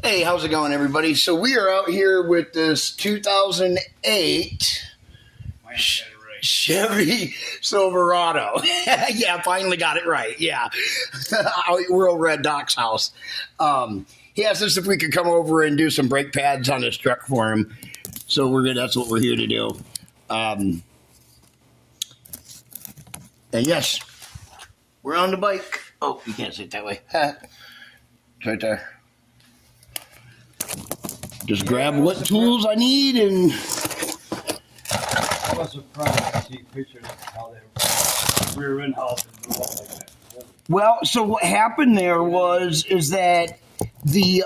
Hey, how's it going, everybody? So we are out here with this 2008 Chevy Silverado. Yeah, finally got it right. Yeah, we're over at Doc's house. He asked us if we could come over and do some brake pads on his truck for him. So that's what we're here to do. And yes, we're on the bike. Oh, you can't sit that way. It's right there. Just grab what tools I need and. I was surprised to see pictures of how they rear end house and blew up like that. Well, so what happened there is that the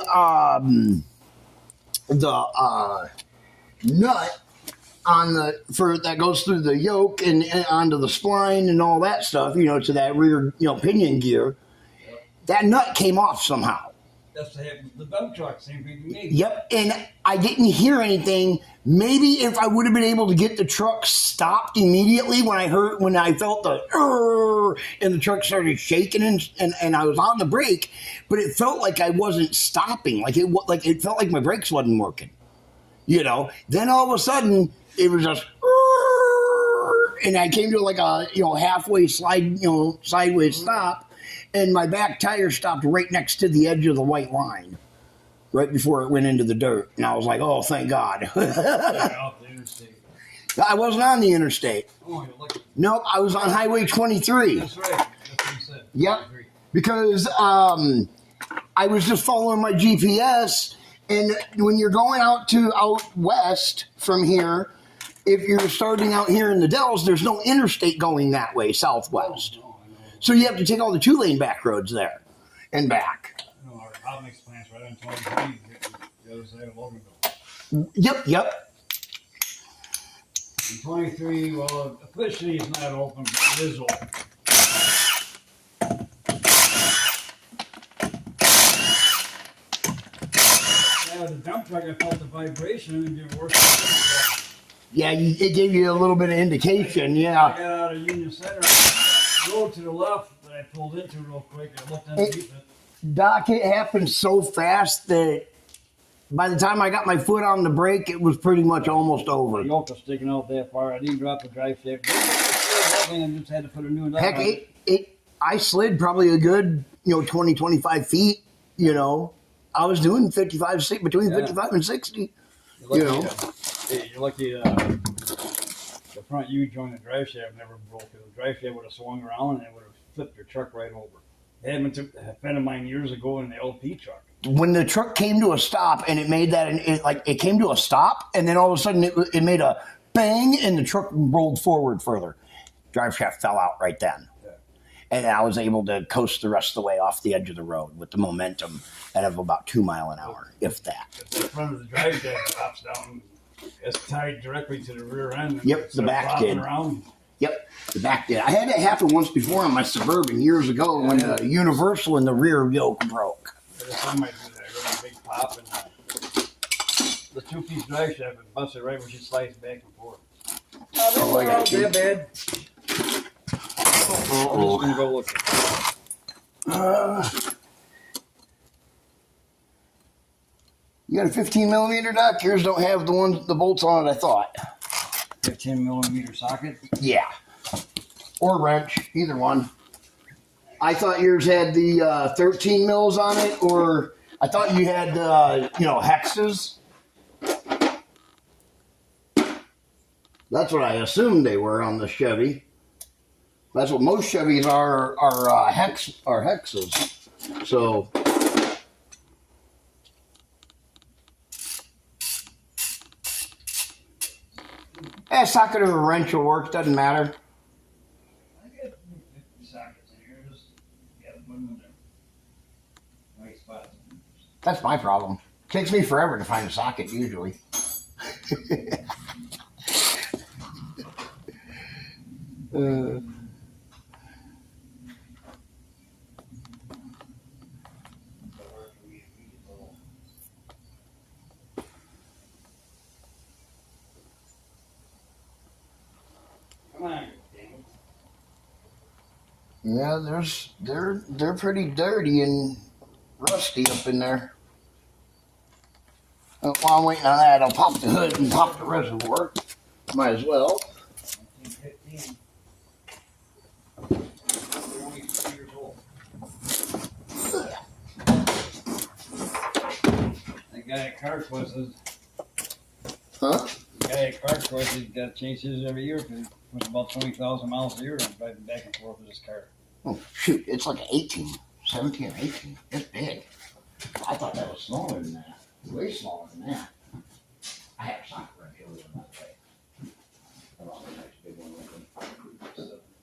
nut on that goes through the yoke and onto the spline and all that stuff, to that rear pinion gear. Yep. That nut came off somehow. That's the dump truck, same thing to me. Yep, and I didn't hear anything. Maybe if I would have been able to get the truck stopped immediately when I felt the and the truck started shaking and I was on the brake, but it felt like I wasn't stopping. It felt like my brakes wasn't working. Then all of a sudden it was just and I came to like a halfway slide, sideways stop. And my back tire stopped right next to the edge of the white line, right before it went into the dirt. And I was like, oh, thank God. Off the interstate. I wasn't on the interstate. Oh, you're lucky. Nope, I was on Highway 23. That's right. That's what you said. Yep, because I was just following my GPS. And when you're going out west from here, if you're starting out here in the Dells, there's no interstate going that way, southwest. So you have to take all the 2-lane back roads there and back. Our hot mix plant's right on 23, the other side of Loganville. Yep. And 23, well, officially it's not open, but it is open. Yeah, the dump truck, I felt the vibration and it worked. Yeah, it gave you a little bit of indication, yeah. I got out of Union Center. Road to the left that I pulled into real quick. I looked underneath it. Doc, it happened so fast that by the time I got my foot on the brake, it was pretty much almost over. The yoke was sticking out that far. I didn't drop the drive shaft. I just had to put a new nut on. Heck, I slid probably a good 20, 25 feet. I was doing between 55 and 60. You're lucky. The front U-joint and drive shaft never broke. The drive shaft would have swung around and it would have flipped your truck right over. It happened to a friend of mine years ago in the LP truck. When the truck came to a stop and it made that, it came to a stop and then all of a sudden it made a bang and the truck rolled forward further. Drive shaft fell out right then. Yeah. And I was able to coast the rest of the way off the edge of the road with the momentum at about 2 miles an hour, if that. The front of the drive shaft drops down. It's tied directly to the rear end. Yep, the back did. Around. Yep, the back did. I had that happen once before on my Suburban years ago when the universal and the rear yoke broke. Some might do that really big pop and the 2-piece drive shaft and busted right where she slides back and forth. Oh, I got you. Bad. I'm just gonna go look. You got a 15 millimeter, Doc? Yours don't have the bolts on it, I thought. 15 millimeter socket? Yeah. Or wrench, either one. I thought yours had the 13 mils on it, or I thought you had, hexes. That's what I assumed they were on the Chevy. That's what most Chevys are hexes. So... a socket or a wrench will work, doesn't matter. I got 50 sockets in here. Just got to put them in there. Right spots. That's my problem. Takes me forever to find a socket, usually. Yeah, they're pretty dirty and rusty up in there. While I'm waiting on that, I'll pop the hood and pop the reservoir. Might as well. 1915. They're only 3 years old. That guy at Car Choices. Huh? The guy at Car Choices got to change his every year because it was about 20,000 miles a year and driving back and forth with his car. Oh, shoot. It's like an 18, 17 or 18. It's big. I thought that was smaller than that. Way smaller than that. I have some right here with that way. I love a nice big one with them.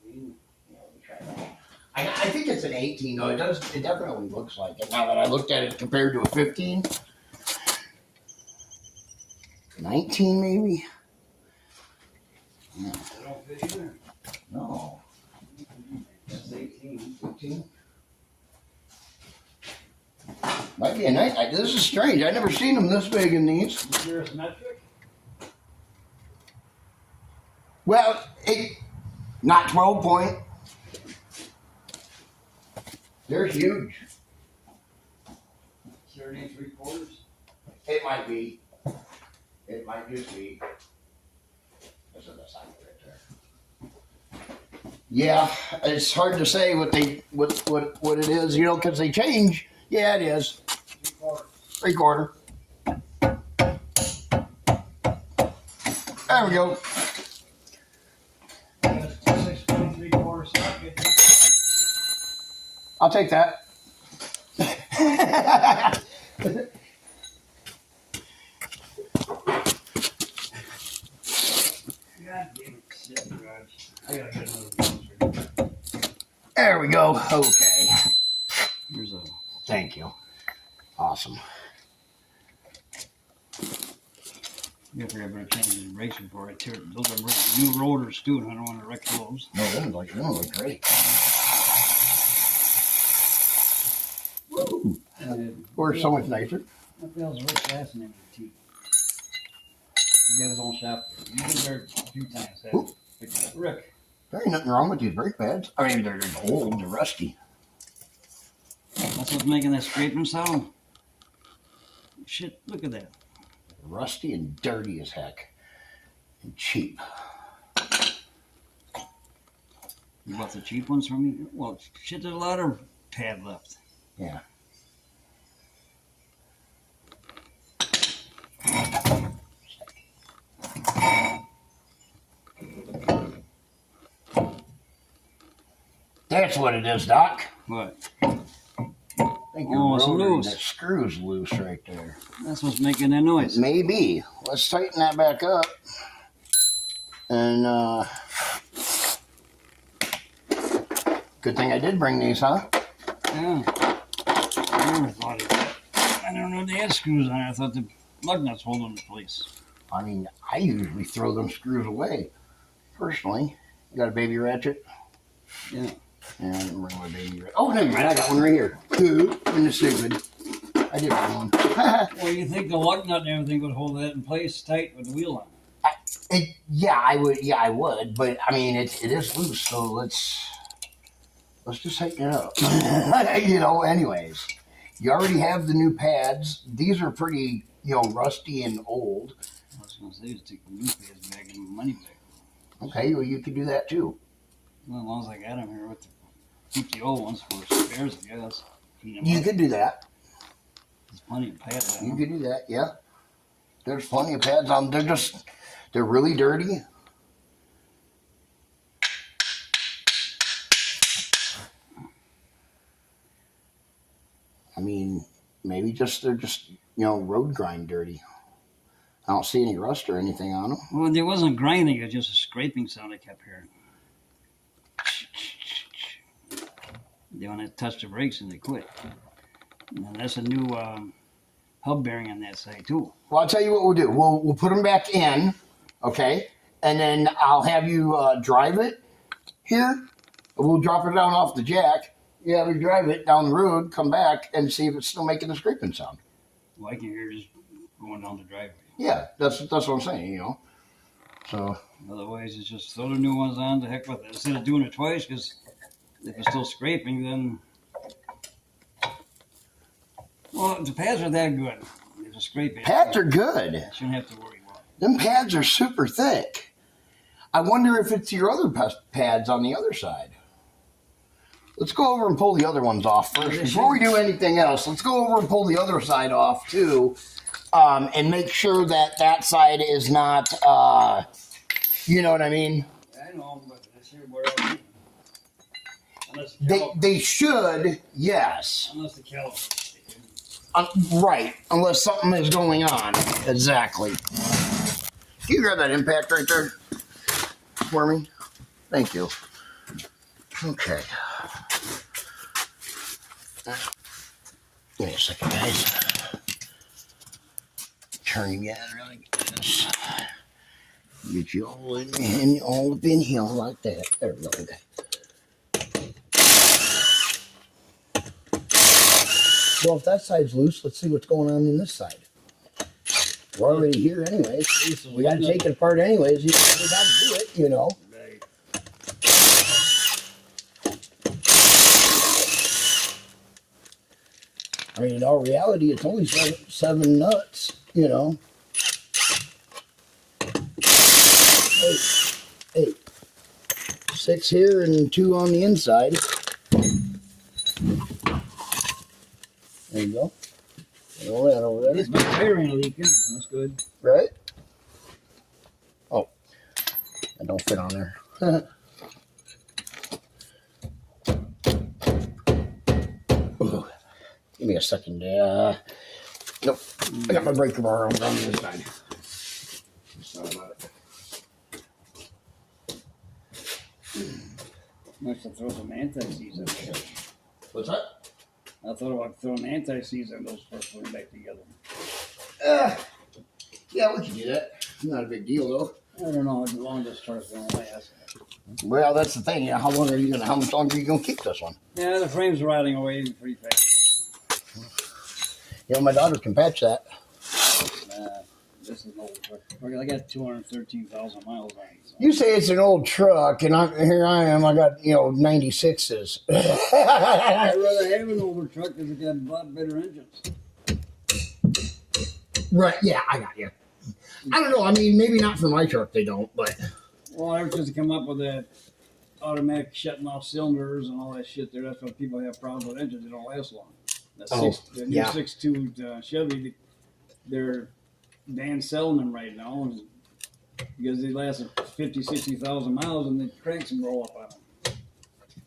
Yeah, we try that. I think it's an 18 though. It definitely looks like it. Now that I looked at it compared to a 15. 19 maybe? Yeah. They don't fit either. No. That's 18. 18? Might be a nice. This is strange. I've never seen them this big in these. Is yours metric? Well, not 12 point. They're huge. 30 3/4. It might be. It might just be. This is the side right there. Yeah, it's hard to say what it is, because they change. Yeah, it is. 3/4. There we go. 6 3/4 socket. I'll take that. God damn it, shit, Raj. I gotta get another one. There we go. Okay. Here's a. Thank you. Awesome. You have to better change the brakes before I tear it. Those are new rotors too, and I don't want to wreck those. No, they look great. Woo! Or so much nicer. That feels Rick fascinating too. He got his own shop there. You've been there a few times, haven't you? Rick. There ain't nothing wrong with these brake pads. I mean, they're old, they're rusty. That's what's making that scraping sound. Shit, look at that. Rusty and dirty as heck. And cheap. You bought the cheap ones from me? Well, shit, there's a lot of pad left. Yeah. That's what it is, Doc. What? I think Oh, it's loose. That screw's loose right there. That's what's making that noise. Maybe. Let's tighten that back up. And, good thing I did bring these, huh? Yeah. I never thought of that. I don't know they had screws on it. I thought the lug nuts hold them in place. I mean, I usually throw them screws away. Personally. You got a baby ratchet? Yeah. And bring my baby ratchet. Oh, never mind. I got one right here. In the stupid. I did one. Well, you think the lug nut and everything would hold that in place tight with the wheel on it? Yeah, I would. Yeah, I would. But I mean, it is loose. So let's just tighten it up. Anyways, you already have the new pads. These are pretty, rusty and old. I was going to say, just take the new pads back and give money back. Okay, well, you could do that too. Well, as long as I got them here, keep the old ones for spares, I guess. You could do that. There's plenty of pads on You them. could do that. Yeah. There's plenty of pads on. They're really dirty. I mean, maybe they're just road grind dirty. I don't see any rust or anything on them. Well, there wasn't grinding, it was just a scraping sound I kept hearing. They want to touch the brakes and they quit. And that's a new hub bearing on that side too. Well, I'll tell you what we'll do. We'll put them back in, okay? And then I'll have you drive it here. We'll drop it down off the jack. You have you drive it down the road, come back, and see if it's still making a scraping sound. Well, I can hear just going down the driveway. Yeah, that's what I'm saying, So Otherwise, it's just throw the new ones on, the heck with it. Instead of doing it twice, because if it's still scraping, then... Well, if the pads are that good, to scrape it. Pads are good. You shouldn't have to worry about it. Them pads are super thick. I wonder if it's your other pads on the other side. Let's go over and pull the other ones off first. Before we do anything else, let's go over and pull the other side off too, and make sure that that side is not, you know what I mean? Yeah, I know, but this here where else? They should, yes. Unless the caliper's sticking. Right, unless something is going on. Exactly. Can you grab that impact right there for me? Thank you. Okay. Give me a second, guys. Turn you out like this. Get you all all up in here like that. There we go. Okay. Well, if that side's loose, let's see what's going on in this side. We're already here anyways. We got to take it apart anyways. We got to do it, you know. Right. I mean, in all reality, it's only seven nuts, you know. Eight. 6 here and 2 on the inside. There you go. All that over there. This my tire ain't leaking. That's good. Right? Oh, that don't fit on there. Ooh. Give me a second. Nope. I got my breaker bar on this side. Sorry about it. Nice to throw some anti-seize in there. What's that? I thought about throwing anti-seize on those first put them back together. Yeah, we can do that. Not a big deal, though. I don't know how long this truck's gonna last. Well, that's the thing. How much longer are you gonna keep this one? Yeah, the frame's rotting away pretty fast. You know, my daughter can patch that. This is an old truck. I got 213,000 miles on it. So. You say it's an old truck, and here I am. I got 96s. I'd rather have an older truck because it got a lot better engines. Right? Yeah, I got you. I don't know. I mean, maybe not for my truck. They don't, but Well, ever since they come up with that automatic shutting off cylinders and all that shit there, that's why people have problems with engines. They don't last long. The new 6.2 Chevy, they're selling them right now because they last 50, 60,000 miles and the cranks can roll up on them.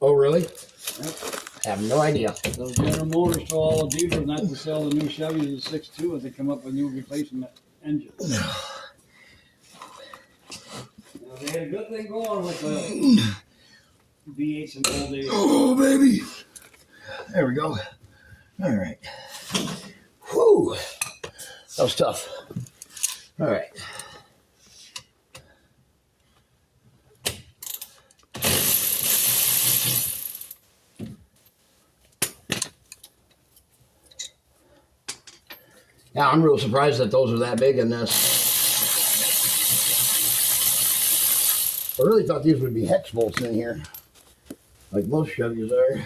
Oh, really? Yep. I have no idea. Those General Motors told all the dealers not to sell the new Chevy as a 6.2 as they come up with new replacement engines. They had a good thing going with the V8s in the old days. Oh, baby. There we go. All right. Whew. That was tough. All right. Yeah, I'm real surprised that those are that big in this. I really thought these would be hex bolts in here, like most Chevys are.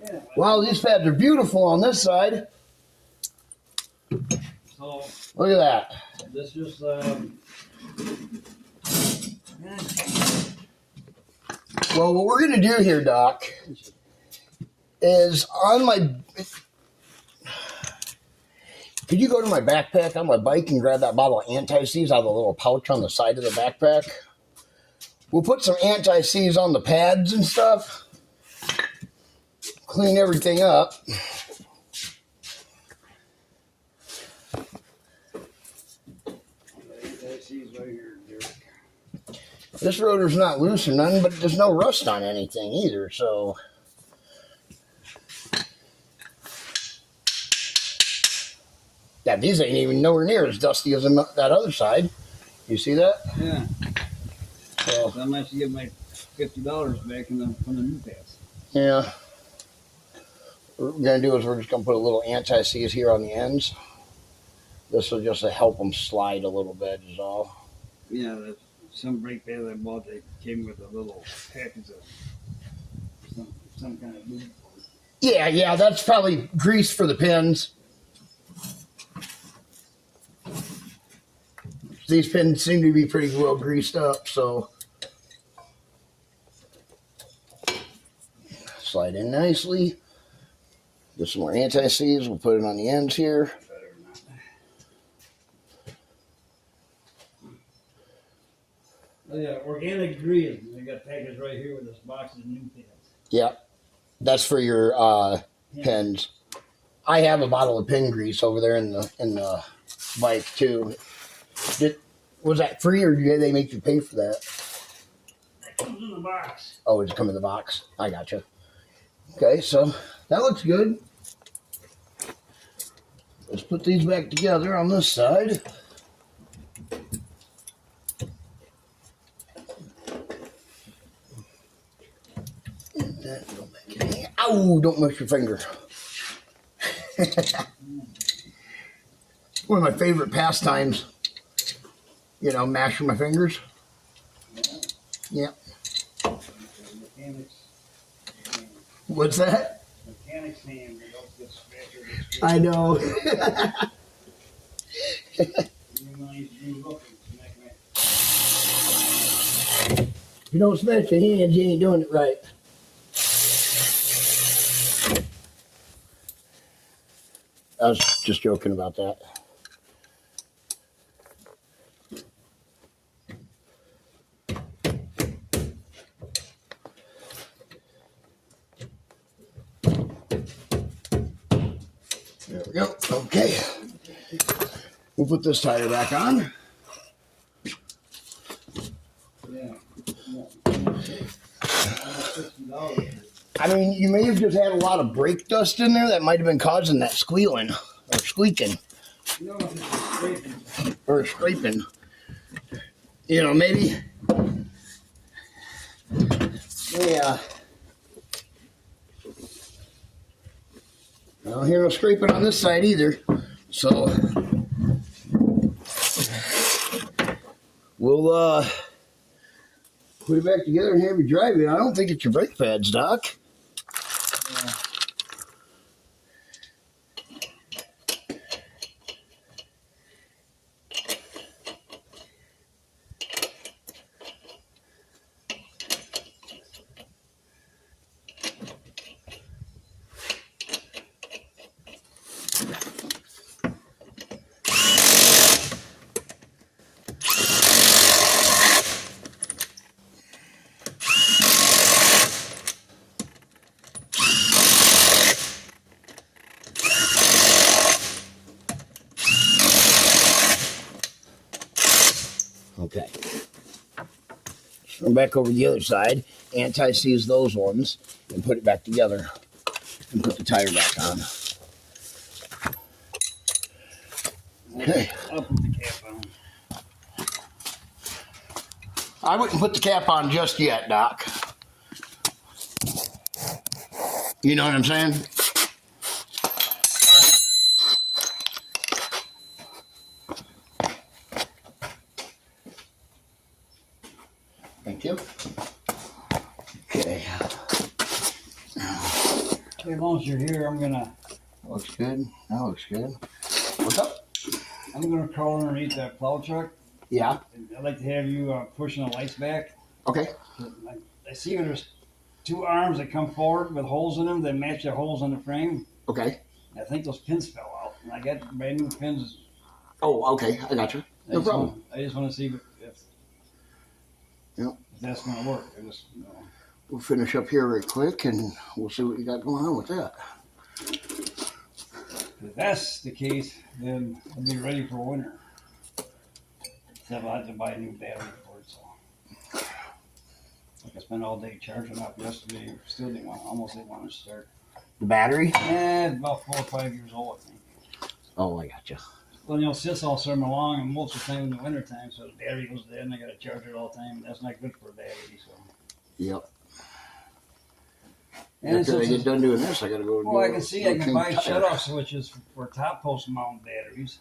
Yeah. Wow, these pads are beautiful on this side. So Look at that. this just Well, what we're going to do here, Doc, is on my... Could you go to my backpack on my bike and grab that bottle of anti-seize out of the little pouch on the side of the backpack? We'll put some anti-seize on the pads and stuff. Clean everything up. right here, Derek. This rotor's not loose or nothing, but there's no rust on anything either, so... Yeah, these ain't even nowhere near as dusty as that other side. You see that? Yeah. So I might get my $50 back from the new pads. Yeah. What we're going to do is we're just going to put a little anti-seize here on the ends. This will just help them slide a little bit is all. Yeah, some brake pads I bought, they came with a little package of some kind of lube. Yeah, that's probably grease for the pins. These pins seem to be pretty well greased up, so slide in nicely. Get some more anti-seize. We'll put it on the ends here. Oh, yeah, organic grease. I got packaged right here with this box of new pins. Yep, that's for your pins. I have a bottle of pin grease over there in the bike too. Was that free, or did they make you pay for that? That comes in the box. Oh, it's come in the box. I gotcha. Okay, so that looks good. Let's put these back together on this side. Ow, don't mix your finger. One of my favorite pastimes. You know, mashing my fingers. Yeah. What's that? Mechanic's hand. They don't get scratched. I know. If you don't smash your hands, you ain't doing it right. I was just joking about that. There we go. Okay. We'll put this tire back on. Yeah. I mean, you may have just had a lot of brake dust in there that might have been causing that squealing or squeaking or scraping. You know, maybe. Yeah. I don't hear no scraping on this side either. So we'll put it back together and have you drive it. I don't think it's your brake pads, Doc. Yeah. Okay. Turn back over the other side, anti-seize those ones, and put it back together, and put the tire back on. Okay. I'll put the cap on. I wouldn't put the cap on just yet, Doc. You know what I'm saying? Thank you. Okay. As long as you're here, I'm gonna. Looks good. That looks good. What's up? I'm gonna crawl underneath that plow truck. Yeah. I'd like to have you pushing the lights back. Okay. I see there's two arms that come forward with holes in them that match the holes on the frame. Okay. I think those pins fell out, and I got brand new pins. Oh, okay. I got you. No problem. I just want to see if Yep. that's going to work. I just, We'll finish up here right quick, and we'll see what you got going on with that. if that's the case, then I'll be ready for winter. Except I'll have to buy a new battery for it. So like I spent all day charging up yesterday. Still almost didn't want to start. The battery? It's about 4 or 5 years old, I think. Oh, I got you. Well, it sits all summer long, and most of the time in the winter time, so the battery goes dead, and I got to charge it all the time. That's not good for a battery. So. Yep. And After I get done doing this, I got to go. Well, I can see I can buy shut-off switches for top post mount batteries.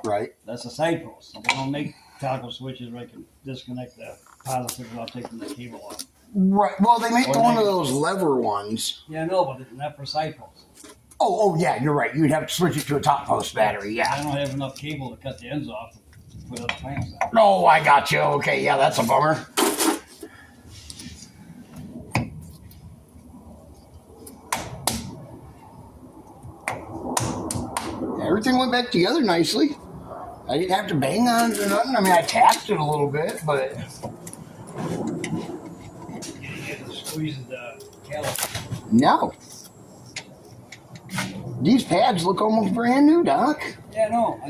Right. That's a side post. They don't make toggle switches where I can disconnect the positive without taking the cable off. Right. Well, they make Or one of negative. those lever ones. Yeah, no, but it's not for side posts. Oh, yeah, you're right. You'd have to switch it to a top post battery. I Yeah. don't have enough cable to cut the ends off Put up clamps on. Oh, I got you. Okay, yeah, that's a bummer. Everything went back together nicely. I didn't have to bang on it or nothing. I mean, I tapped it a little bit, but... You had to squeeze the caliper. No. These pads look almost brand new, Doc. Yeah, no,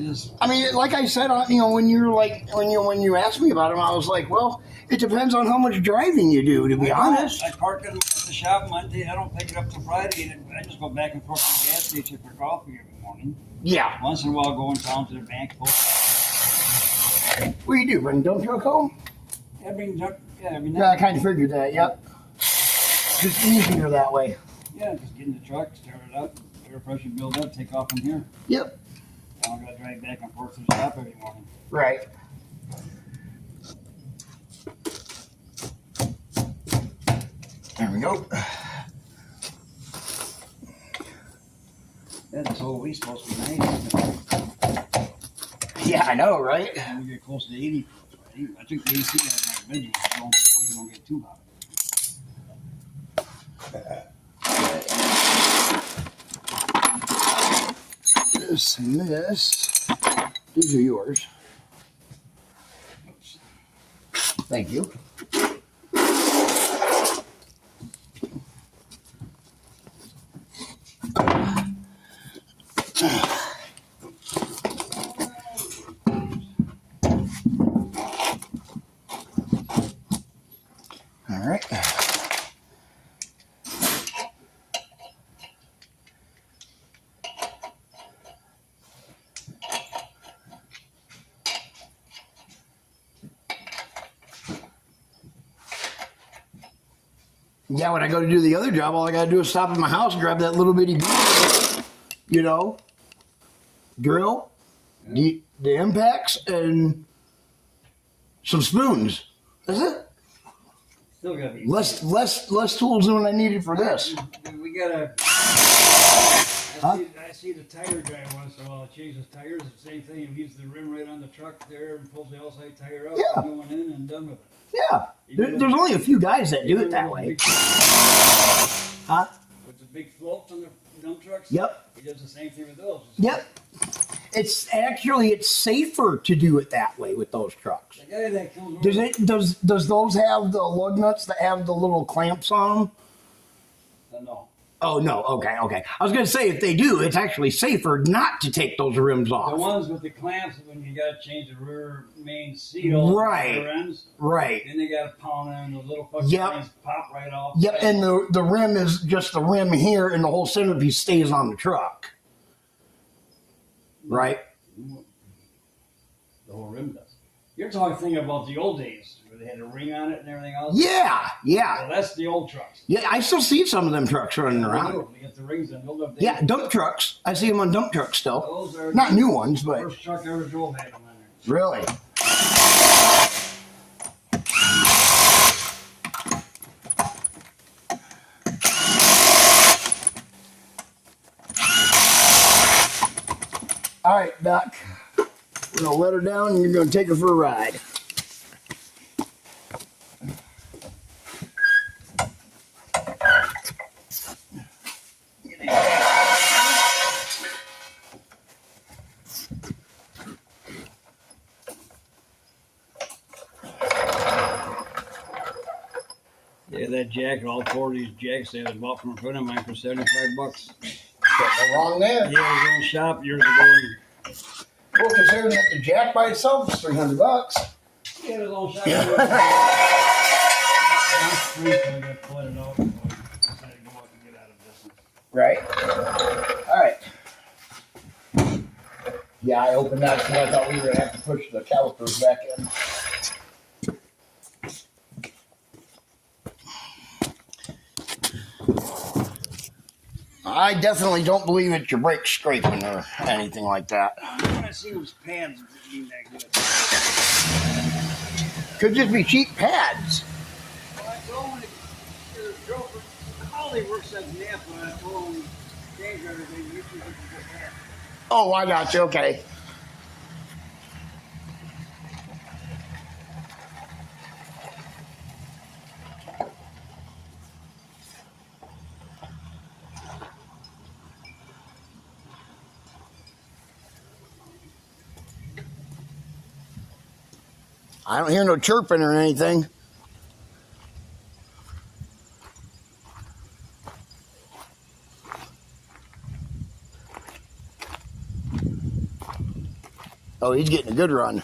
I mean, like I said, when you asked me about them, I was like, well, it depends on how much driving you do, to be honest. I park in the shop Monday. I don't pick it up till Friday. And I just go back and forth to the gas station for coffee every morning. Yeah. Once in a while, go in town to the bank. What do you do? Bring dump truck home? Yeah, bring junk. Yeah, every night. Yeah, I kind of figured that. Yep. Just easier that way. Yeah, just get in the truck, start it up, air pressure build up, take off from here. Yep. I don't got to drive back and forth to the shop every morning. Right. There we go. Yeah, this whole week's supposed to be nice. Yeah, I know, right? We get close to 80. I think the AC has my video, so hope we don't get too hot. This and this. These are yours. Oops. Thank you. All right. Yeah, when I go to do the other job, all I gotta do is stop at my house and grab that little bitty, drill, the impacts, and some spoons. That's it. Still got to be. Less tools than what I needed for this. We got to. I see the tire guy once in a while changes tires. The same thing. He leaves the rim right on the truck there and pulls the outside tire out. Yeah. Going in and done with it. Yeah, there's only a few guys that do it that way. Huh? With the big floats on the dump trucks. Yep. He does the same thing with those. Yep. It's safer to do it that way with those trucks. The guy that comes Does those have the lug nuts that have the little clamps on them? No. Oh no, okay. I was gonna say if they do, it's actually safer not to take those rims The off. ones with the clamps when you got to change the rear main seal. Right. The ends. Right. Then they got to pound them and the little fucking Yep. things pop right off. Yep, and the rim is just the rim here, and the whole centerpiece stays on the truck. Right. The whole rim does. You're talking about the old days where they had a ring on it and everything else. Yeah. Well, that's the old trucks. Yeah, I still see some of them trucks running around. They get the rings and build up. Yeah, dump trucks. I see them on dump trucks still. Those are Not new ones, the but first truck I ever drove had them on there. really. All right, Doc. We're gonna let her down, and you're gonna take her for a ride. Yeah, that jacket, all four of these jacks they had bought from a friend of mine for $75. Something wrong there. He had his own shop years ago. Well, considering that the jack by itself is $300. He had his own shop. Yeah. Last week I got flooded out. So I decided to go out and get out of business. Right. All right. Yeah, I opened that because I thought we were going to have to push the calipers back in. I definitely don't believe it's your brake scraping or anything like that. When I see those pads being that good. Could just be cheap pads. Well, I told him the girlfriend, Holly works at Napa, and I told him, change everything, you should get the pad. Oh, I got you. Okay. I don't hear no chirping or anything. Oh, he's getting a good run.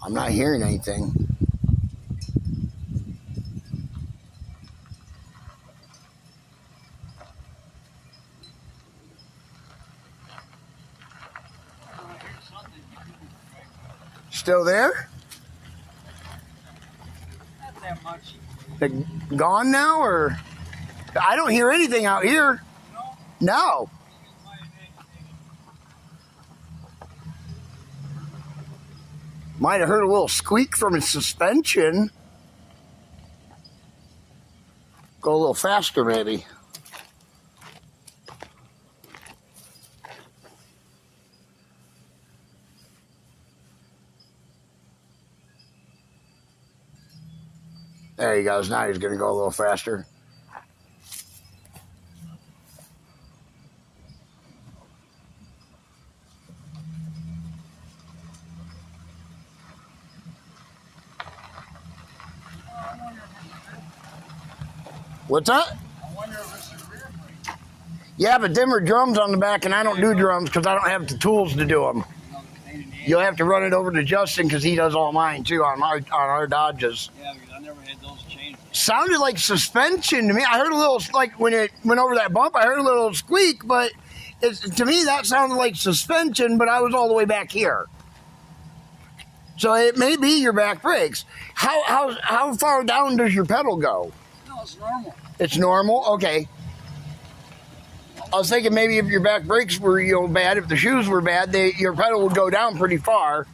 I'm not hearing anything. Still there? Not that much. They gone now, or? I don't hear anything out here. No. Might have heard a little squeak from its suspension. Go a little faster, maybe. There he goes. Now he's going to go a little faster. What's that? I wonder if it's a rear brake. Yeah, but them are drums on the back, and I don't do drums because I don't have the tools to do them. You'll have to run it over to Justin because he does all mine too on our Dodges. Yeah, because I never had those changed. Sounded like suspension to me. I heard a little, like when it went over that bump, I heard a little squeak, but to me that sounded like suspension, but I was all the way back here. So it may be your back brakes. How far down does your pedal go? No, it's normal. It's normal? Okay. I was thinking maybe if your back brakes were bad, if the shoes were bad, your pedal would go down pretty far.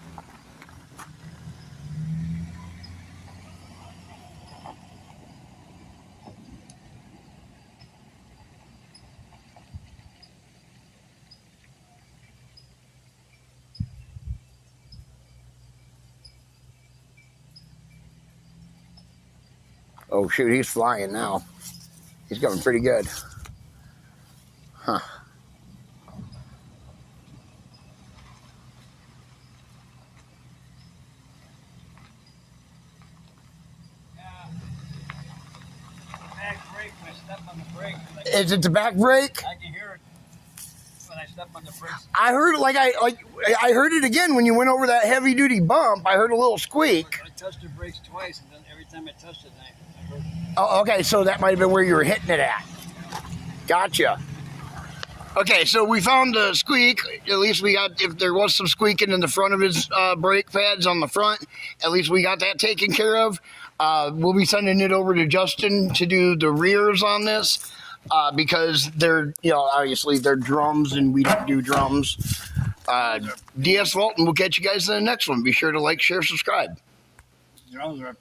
Oh shoot, he's flying now. He's going pretty good. Huh. Back brake, when I step on the brake. Is it the back brake? I can hear it when I step on the brakes. I heard I heard it again when you went over that heavy duty bump. I heard a little squeak. I touched the brakes twice, and then every time I touched it, I heard it. Oh, okay, so that might have been where you were hitting it at. Gotcha. Okay, so we found the squeak. At least we got, if there was some squeaking in the front of his brake pads on the front, at least we got that taken care of. We'll be sending it over to Justin to do the rears on this because they're, obviously they're drums and we don't do drums. DS Vault, and we'll catch you guys in the next one. Be sure to like, share, subscribe. Drums are a